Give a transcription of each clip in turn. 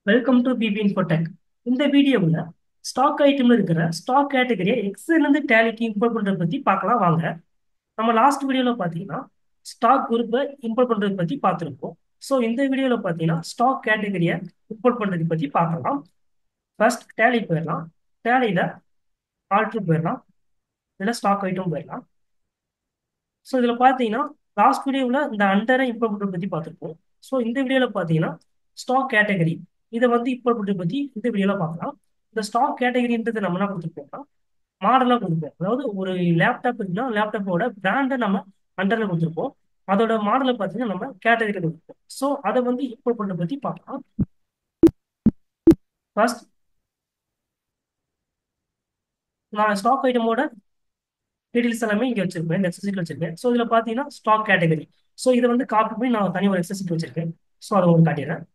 Welcome to BP Infotech. இந்த வீடியோவில் stock ஐட்டம்ல இருக்கிற ஸ்டாக் கேட்டகரியை எக்ஸல்லேருந்து டேலிக்கு இம்போர்ட் பண்ணுறதை பற்றி பார்க்கலாம் வாங்க. நம்ம லாஸ்ட் வீடியோவில் பார்த்தீங்கன்னா ஸ்டாக் குரூப்பை இம்போர்ட் பண்ணுறதை பற்றி பார்த்துருப்போம். ஸோ இந்த வீடியோவில் பார்த்தீங்கன்னா ஸ்டாக் கேட்டகரியை இம்போர்ட் பண்ணுறதை பற்றி பார்க்கலாம். ஃபர்ஸ்ட் டேலி போயிடலாம். டேலியில் ஆல்ட்ரு போயிடலாம். இதில் ஸ்டாக் ஐட்டம் போயிடலாம். ஸோ இதில் பார்த்தீங்கன்னா லாஸ்ட் வீடியோவில் இந்த அண்டரை இம்போர்ட் பண்ணுறதை பற்றி பார்த்துருப்போம். ஸோ இந்த வீடியோவில் பார்த்தீங்கன்னா ஸ்டாக் கேட்டகரி இதை வந்து இம்போர்ட் பண்ணுறதை பற்றி இந்த வீடியோவில் பார்க்கலாம். இந்த ஸ்டாக் கேட்டகரின்றது நம்ம என்ன கொடுத்துருப்போம்னா மாடலாக கொடுப்போம். அதாவது ஒரு லேப்டாப் இருக்குன்னா லேப்டாப்போட பிராண்டை நம்ம அண்டரில் கொடுத்துருப்போம். அதோட மாடலை பார்த்தீங்கன்னா நம்ம கேட்டகரியில் கொடுத்துருப்போம். ஸோ அதை வந்து இம்போர்ட் பண்ணுறதை பற்றி பார்க்கலாம். ஃபர்ஸ்ட் நான் ஸ்டாக் ஐட்டமோட டீடைல்ஸ் எல்லாமே இங்கே வச்சிருப்பேன். இந்த எக்ஸல் சீட் வச்சிருக்கேன். ஸோ இதில் பார்த்தீங்கன்னா ஸ்டாக் கேட்டகரி. ஸோ இதை வந்து காப்பி பண்ணி நான் தனி ஒரு எக்ஸல் சீட் வச்சிருக்கேன். ஸோ அதை உங்களுக்கு காட்டிடுறேன்.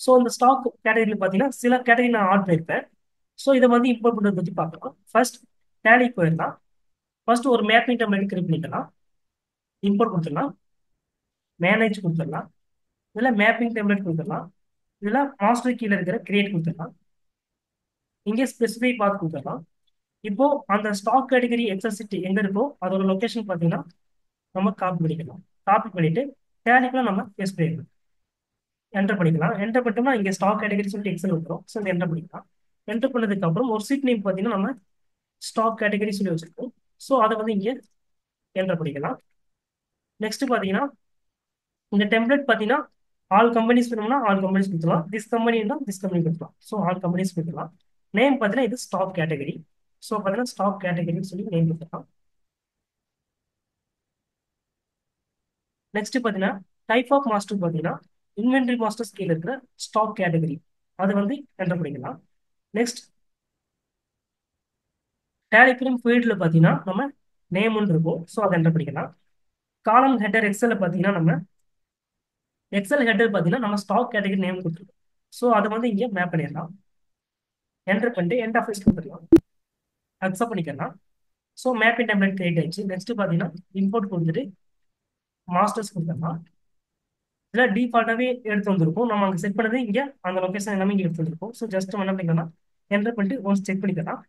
ஸோ இந்த ஸ்டாக் கேட்டகரியில் பார்த்தீங்கன்னா சில கேட்டகரி நான் ஆட் பண்ணியிருப்பேன். ஸோ இதை வந்து இம்போர்ட் பண்ணுறதை பற்றி பார்க்கலாம். ஃபர்ஸ்ட் டேலி போயிடலாம். ஃபர்ஸ்ட் ஒரு மேப்பிங் டெம்ப்ளேட் கிரியேட் பண்ணிக்கலாம். இம்போர்ட் கொடுத்துடலாம். மேனேஜ் கொடுத்துடலாம். இதில் மேப்பிங் டெம்ப்ளேட் கொடுத்துடலாம். இதில் மாஸ்டர் கீழே இருக்கிற கிரியேட் கொடுத்துடலாம். இங்கே ஸ்பெசிஃபை பார்த்து கொடுத்துடலாம். இப்போ அந்த ஸ்டாக் கேட்டகரி எக்ஸல் சீட் எங்கே இருக்கோ அதோட லொக்கேஷன் பார்த்தீங்கன்னா நம்ம காப்பி பண்ணிக்கலாம். காப்பி பண்ணிட்டு டேலிக்குள்ள நம்ம பேஸ்ட் பண்ணிடலாம். என்டர் பண்ணிக்கலாம். என்டர் பண்ணிட்டோம்னா இங்கே ஸ்டாக் கேட்டகரி சொல்லிட்டு எக்ஸல் வந்துடும். ஸோ என்டர் பண்ணிக்கலாம். என்டர் பண்ணதுக்கு அப்புறம் ஒரு சீட் நேம் பார்த்தீங்கன்னா நம்ம ஸ்டாக் கேட்டகரி சொல்லி வச்சிருக்கோம். ஸோ அதை வந்து இங்கே என்டர் பண்ணிக்கலாம். நெக்ஸ்ட் பார்த்தீங்கன்னா இந்த டெம்ப்ளேட் பார்த்தீங்கன்னா ஆல் கம்பெனிஸ் வேணும்னா ஆல் கம்பெனிஸ் கொடுத்துக்கலாம். திஸ் கம்பெனின்னா திஸ் கம்பெனி கொடுத்துக்கலாம். ஸோ ஆல் கம்பெனிஸ் கொடுத்துக்கலாம். நேம் பார்த்தீங்கன்னா இது ஸ்டாக் கேட்டகரி. ஸோ பார்த்தீங்கன்னா ஸ்டாக் கேட்டகரின்னு சொல்லி நேம் கொடுத்துக்கலாம். நெக்ஸ்ட் பார்த்தீங்கன்னா டைப் ஆஃப் மாஸ்டர் பார்த்தீங்கன்னா இன்வென்ட்ரி மாஸ்டர்ஸ் கீழே இருக்கிற ஸ்டாக் கேட்டகரி அதை வந்து என்டர் பண்ணிக்கலாம். நெக்ஸ்ட் டேலிகிராம் ஃபீல்டில் பார்த்தீங்கன்னா நம்ம நேம்னு இருக்கும். ஸோ அதை என்டர் பண்ணிக்கலாம். காலம் ஹெட்டர் எக்ஸலில் பார்த்தீங்கன்னா நம்ம எக்ஸல் ஹெட்டர் பார்த்தீங்கன்னா நம்ம ஸ்டாக் கேட்டகரி நேம் கொடுத்துருக்கோம். ஸோ அதை வந்து இங்கே மேப் பண்ணிடலாம். என்டர் பண்ணிட்டு எண்ட் ஆஃப் லிஸ்ட் கொடுத்துடலாம். அக்செப்ட் பண்ணிக்கலாம். ஸோ மேப்பிங் டெம்ப்ளேட் கிரியேட் ஆயிடுச்சு. நெக்ஸ்ட் பார்த்தீங்கன்னா இம்போர்ட் கொடுத்துட்டு மாஸ்டர்ஸ் கொடுத்துடலாம். இதில் டிஃபால்ட்டாகவே எடுத்து வந்திருக்கும். நம்ம அங்கே செட் பண்ணது இங்கே அந்த லொக்கேஷன் எல்லாமே இங்கே எடுத்து வந்திருக்கும். ஸோ ஜஸ்ட் என்ன பண்ணிக்கலாம் என்டர் பண்ணிட்டு ஒன்ஸ் செக் பண்ணிக்கலாம்.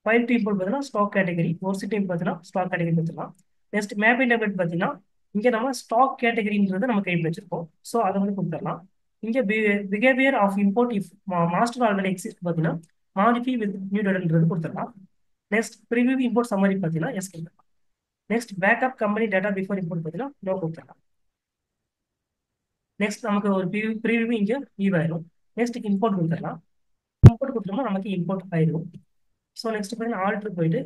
ஃபைல் டு இம்போர்ட் பார்த்தீங்கன்னா ஸ்டாக் கேட்டகரி ஒரு சிட்டி பார்த்தீங்கன்னா ஸ்டாக் கேட்டகரி கொடுத்துக்கலாம். நெக்ஸ்ட் மேப்பிங் டெம்ப்ளேட் பார்த்தீங்கன்னா இங்கே நம்ம ஸ்டாக் கேட்டகரின்றதை நம்ம கையில் வச்சிருக்கோம். ஸோ அதை வந்து கொடுத்துடலாம். இங்கே behaviour of import if master already exist பார்த்தீங்கன்னா மாடிஃபை வித் நியூ டேட்டான்றது கொடுத்துடலாம். நெக்ஸ்ட் ப்ரிவியூ இம்போர்ட் சம்மரி பார்த்தீங்கன்னா எஸ் கொடுத்துடலாம். Next backup company data before import பார்த்தீங்கன்னா நோ கொடுத்துடலாம். நெக்ஸ்ட் நமக்கு ஒரு ப்ரீவியூ இங்கே வியூ ஆயிடும். நெக்ஸ்ட் இம்போர்ட் கொடுத்துடலாம். இம்போர்ட் கொடுத்தோம்னா நமக்கு இம்போர்ட் ஆயிடும். ஸோ நெக்ஸ்ட் பார்த்தீங்கன்னா ஆல்ட்ரு போயிட்டு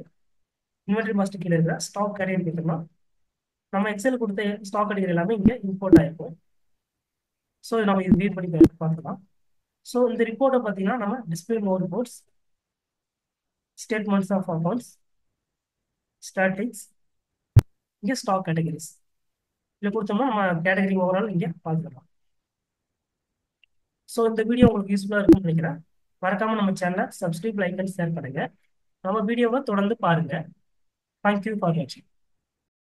இன்வென்ட்ரி மாஸ்டர் கீழே இருக்கிற ஸ்டாக் கேட்டகரி கொடுத்தோம்னா நம்ம எக்ஸல் கொடுத்த ஸ்டாக் கேட்டகரி எல்லாமே இங்கே இம்போர்ட் ஆயிருக்கும். ஸோ நம்ம இது வியூ பண்ணி பார்த்துக்கலாம். ஸோ இந்த ரிப்போர்ட்டை பார்த்தீங்கன்னா நம்ம display more reports, statements of accounts, statistics, இங்கே ஸ்டாக் கேட்டகரிஸ் இதில் கொடுத்தோம்னா நம்ம கேட்டகரி ஓவரால் இங்கே பார்த்துக்கலாம். ஸோ இந்த வீடியோ உங்களுக்கு யூஸ்ஃபுல்லாக இருக்கும்னு நினைக்கிறேன். மறக்காம நம்ம சேனலை சப்ஸ்கிரைப், லைக் அண்ட் ஷேர் பண்ணுங்க. நம்ம வீடியோவை தொடர்ந்து பாருங்க. தேங்க்யூ ஃபார் வாட்சிங்.